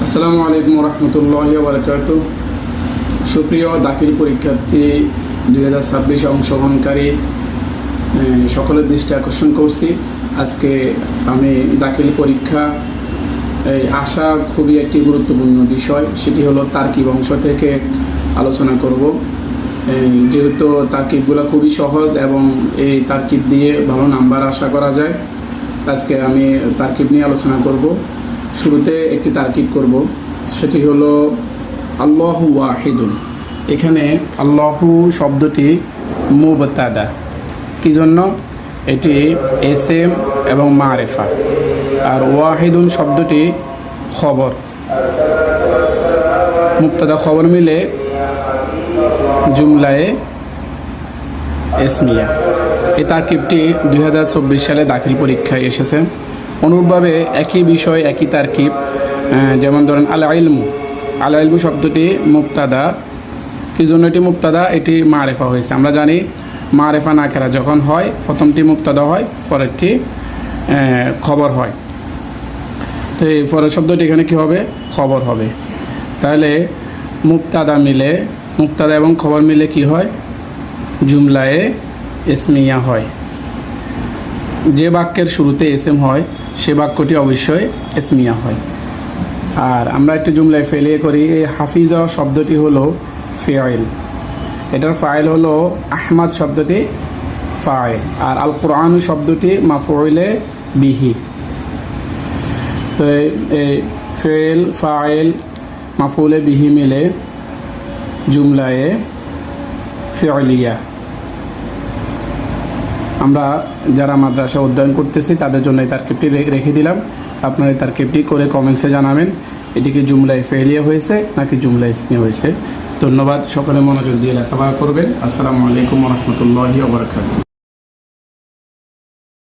আসসালামু আলাইকুম রহমতুল্লাহি ওয়া বারাকাতুহু। সুপ্রিয় দাখিল পরীক্ষার্থী 2026 অংশগ্রহণকারী সকলের দৃষ্টি আকর্ষণ করছি। আজকে আমি দাখিল পরীক্ষা আসা খুবই একটি গুরুত্বপূর্ণ বিষয়, সেটি হলো তারকিব অংশ থেকে আলোচনা করব। যেহেতু তারকিবগুলো খুবই সহজ এবং এই তারকিব দিয়ে ভালো নাম্বার আশা করা যায়, আজকে আমি তারকিব নিয়ে আলোচনা করব। শুরুতে একটি তারকিব করব, সেটি হলো আল্লাহু ওয়াহিদুন। এখানে আল্লাহু শব্দটি মুবতাদা, কি জন্য? এটি এসএম এবং মারেফা। আর ওয়াহিদুন শব্দটি খবর, মুবতাদা খবর মিলে জুমলায়ে ইসমিয়া। এই তারকিবটি 2024 সালে দাখিল পরীক্ষায় এসেছে। অনুরূপভাবে একই বিষয় একই তারকিব, যেমন ধরেন আল ইলমু। আল ইলমু শব্দটি মুবতাদা, কি জন্য এটি মুবতাদা? এটি মারেফা হয়েছে। আমরা জানি মারেফা নাকেরা যখন হয়, প্রথমটি মুবতাদা হয়, পরেরটি খবর হয়। তো এই পরের শব্দটি এখানে কী হবে? খবর হবে। তাহলে মুবতাদা মিলে, মুবতাদা এবং খবর মিলে কি হয়? জুমলায়ে ইসমিয়া হয়। যে বাক্যের শুরুতে এসএম হয় সে বাক্যটি অবশ্যই ইসমিয়া হয়। আর আমরা একটু জুমলায় ফেলিয়ে করি। এই হাফিজা শব্দটি হলো ফাইল, এটার ফাইল হলো আহমদ শব্দটি ফাইল, আর আল কোরআন শব্দটি মাফউলে বিহি। তো এই ফেল ফাইল মাফউলে বিহি মিলে জুমলায়ে ফিলিয়া। আমরা যারা মাদ্রাসা অধ্যয়ন করতেছি তাদের জন্য এই তারকিবটি রেখে দিলাম। আপনারা এই তারকিবটি করে কমেন্টসে জানাবেন এটি কি জুমলায় ফেলিয়া হয়েছে নাকি জুমলায় ইসমিয়া হয়েছে। ধন্যবাদ, সকলে মনোযোগ দিয়ে লেখাপড়া করবেন। আসসালামু আলাইকুম ওয়া রাহমাতুল্লাহি ওয়া বারাকাতুহু।